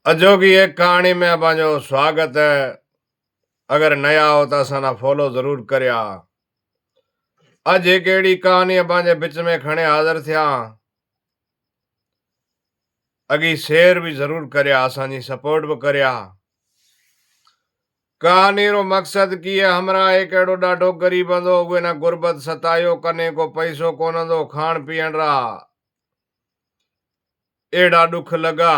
अजो की एक कहानी में अबांजो स्वागत है। अगर नया हो तो असाना फॉलो जरूर करया। अज एक एड़ी कहानी अबांजे बिच में खणे हाजिर थिया। अगी शेयर भी जरूर करया, असानी सपोर्ट भी करया। कहानी रो मकसद की है, हमरा एक एड़ो डाढो गरीब अंदो उहे ना गुर्बत सतायो, कने को पैसो कोन अंदो, खान पीण रा एड़ा दुख लगा।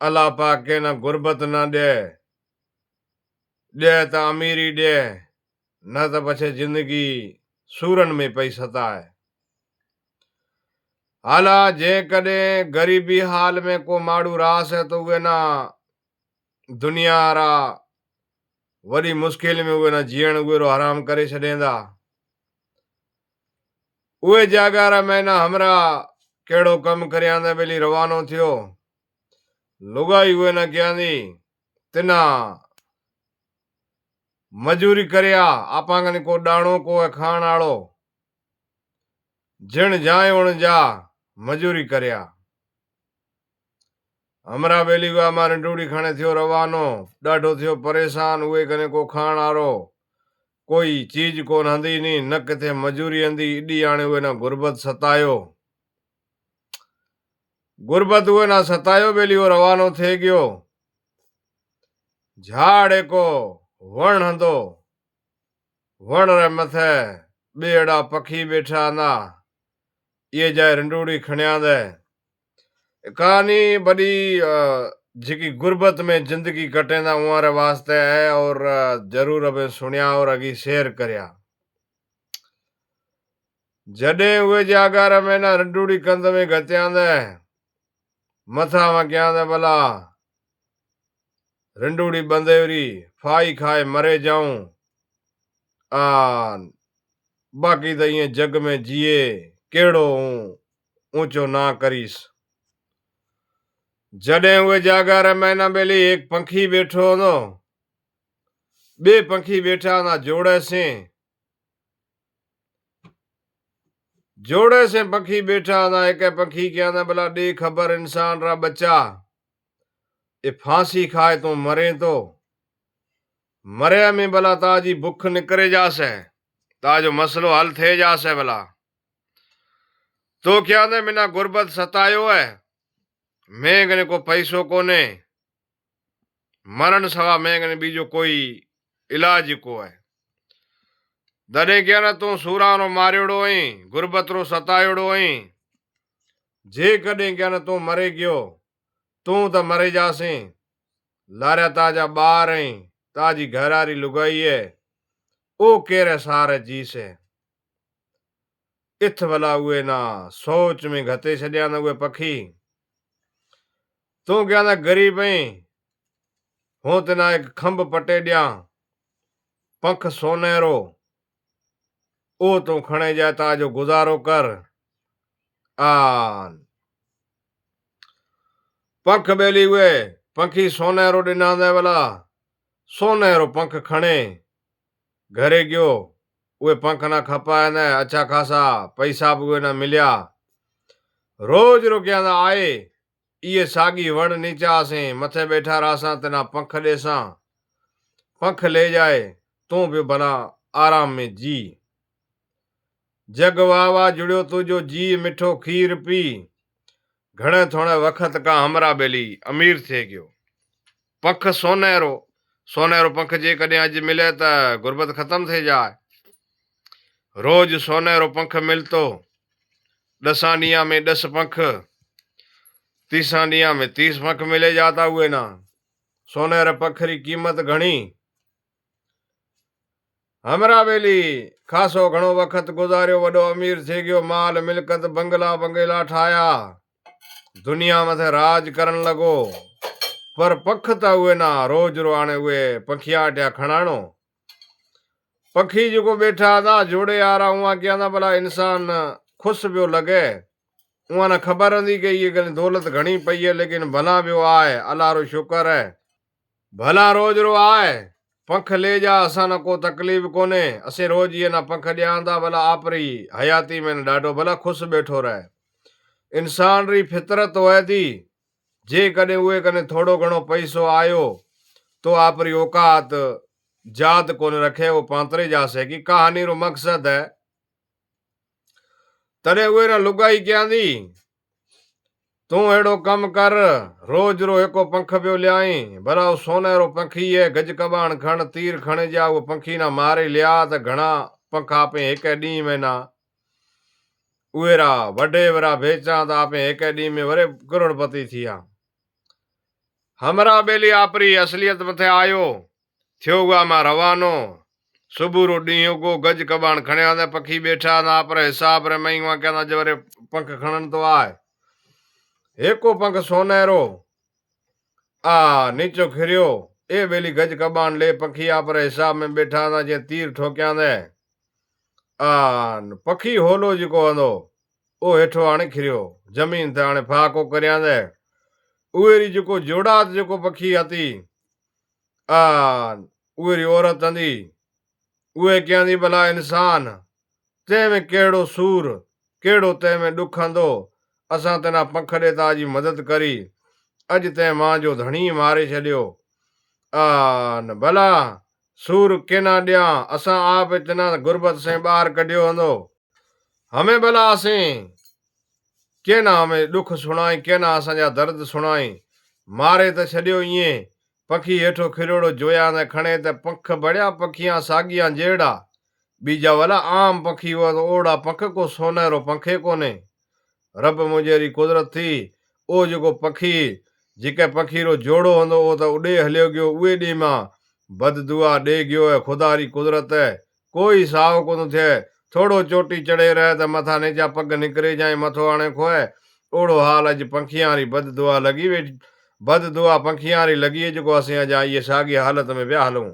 अल्लाह पाक के ना गुर्बत ना दे, दे तो अमीरी दे, न तो पछे जिंदगी सूरन में पई सताए। हाला जे कदे गरीबी हाल में को माड़ू रास है तो वे ना दुनिया रा वडी मुश्किल में वे ना जीण वे रो हराम करे छडेंदा। उहे जागा रा मैना हमरा केड़ो कम करयांदे बेली रवानो थियो। लुगाई वे ना क्यांदी तिना मजूरी करया, आपा कने को डाणो को है खाण आळो, जिण जाए उण जा मजूरी करया। हमरा बेली वा मारे डूड़ी खाने थियो रवानो, डाढो थियो परेशान। उहे कने को खाण आरो कोई चीज कोन हंदी नी, न किथे मजूरी हंदी। इडी आणे उहे ना गुर्बत सतायो। गुर्बत उहे ना सतायो बेली वो रवानो थे गयो। झाड़ को वण हंदो, वण रे मथे बेड़ा पखी बैठा ना, ये जाए रंडूड़ी खण्यांदे। कहानी बड़ी जिकी गुर्बत में जिंदगी कटेंदा उहारे वास्ते है, और जरूर अब सुनिया और अगी शेयर करया। जडे हुए जागार में ना रंडूड़ी कंद में गत्यांदे, मथा में क्यांदे भला रंडूड़ी बंदेवरी फाई खाए मरे जाऊं, आ बाकी तो ये जग में जिए केड़ो ऊंचो ना करीस। जडे हुए जागार में ना बेली एक पंखी बैठो नो, बे पंखी बैठा ना जोड़े से, जोड़े से पंखी बैठा ना। एक पंखी क्या ना भला दे खबर इंसान रा बच्चा, ये फांसी खाए तो मरे, तो मरे में भला ताजी भूख निकरे जासे, ताजो मसलो हल थे जासे भला। तो क्या ने मिना गुर्बत सतायो है, मैं गने को पैसो कोने, मरण सवा मैं गने बीजो कोई इलाज को है। दरे क्या ना तू सूरानो मारियोड़ो ही, गुर्बत रो सतायोड़ो ही। जे कदे क्या ना तू मरे गयो, तू तो मरे जासे। लारा ताजा बार है, ताजी घरारी लुगाई है, ओ केरे सारे जी से। इथ भला हुए ना सोच में घते छड़िया ना हुए पखी। तू क्या ना गरीब है, हो तना एक खंब पटे दिया, पंख सोनेरो, ओ तू खणे जाता जो गुजारो कर। आन पंख बेली हुए पंखी सोनेरो डिना दे वाला, सोनेरो पंख खणे घरे गयो। वे पंख ना खपाए ने अच्छा खासा पैसा भी ना मिलिया। रोज रो क्या ना आए, ये सागी वण नीचा से मथे बैठा रासा तना पंख देसा, पंख ले जाए तू भी भला आराम में जी। जग वावा जुड़ियो तुझो जी मिठो खीर पी, घणे थोड़े वक्त का हमरा बेली अमीर थे गयो। पंख सोनेरो, सोनेरो पंख जे कदे अज मिले तो गुर्बत खत्म थे जाए। रोज सोनेरो पंख मिलतो, 10 दिया में 10 पंख, 30 दिया में 30 पंख मिले जाता हुए ना। सोनेरे पंख री कीमत घणी। हमरा बेली खासो घणो वक्त गुजारियो, वडो अमीर थे गयो, माल मिलकत बंगला बंगेला ठाया, दुनिया मथे राज करन लगो। पर पंख ता हुए ना रोज रो आने हुए पंखिया अट्या खणाणो। पंखी जो बैठा था जोड़े आ रहा हुआ क्या ना भला इंसान खुश भी लगे। उहा ना खबर हंदी कि ये दौलत घणी पई है, लेकिन भला भी आए, अल्लाह रो शुक्र है, भला रोज रो आए। पंख ले जा, असा ना को तकलीफ कोने, असे रोज ये ना पंख दियांदा, भला आपरी हयाती में डाडो भला खुश बैठो रहे। इंसान री फितरत होए थी, जे कॾहिं उहे कने थोड़ो घणो पैसो आयो तो आपरी औकात याद कोन रखे वो पांतरे जासे की कहानी रो मकसद है। तॾहिं उहे न लुगाई कयांदी तू एड़ो कम कर रोज रो एको पंख पियो लियाई भला वो सोने रो पंखी है गज कबाण खण तीर खणे जा वो पंखी ना मारे लिया त घणा पंख आपे एक डी में ना उहेरा वडे वरा बेचा त आपे एक डी में वरे करोड़पति थिया। हमरा बेली आपरी असलियत मथे आयो थियो हुआ मां रवानो सुबह रो डी को गज कबाण खणिया ने पखी बैठा ना आपरे हिसाब रे मई वहां कहना जवरे पंख खणन तो आए एको पंख सोनेरो नीचो खिरियो ए बेली गज कबान ले पखी आपरे हिसाब में बैठा था जे तीर ठोकिया दे पखी होलो जिको हंदो ओ हेठो आने खिरियो जमीन ते आने फाको करया दे उहेरी जिको जोड़ात जिको पखी हती उहेरी औरत हंदी उहे कहंदी भला इंसान ते में केड़ो सूर केड़ो ते में दुख हंदो असां तेना पंख देता जी मदद करी अज ते मां जो धणी मारे छड़ियो भला सूर केना दिया असां आप इतना गुरबत से बाहर कढियो हंदो हमें भला असें केना हमें दुख सुनाई केना असांजा दर्द सुनाई मारे त छड़ियो इए पखी हेठो खिरोड़ो जोया ने खणे ते पंख बड़िया पखियां सागियां जेड़ा बीजा वाला आम पखी हुआ तो ओड़ा पंख को सोनेरो पंखे कोने रब मुझेरी कुदरत थी ओ जो पखी जिके पखी रो जोड़ो हंदो ओ तो उड़े हलियो गयो उए डी मां बद दुआ दे गयो है खुदा री कुदरत है कोई साव कोन थे थोड़ो चोटी चढ़े रहे तो मथा नीचा पग निकरे जाए मथो आने खोए ओड़ो हाल अज पंखियां री बद दुआ लगी वे बद दुआ पंखियां री लगी जो असें अज ये सागी हालत में ब्याह हलूं।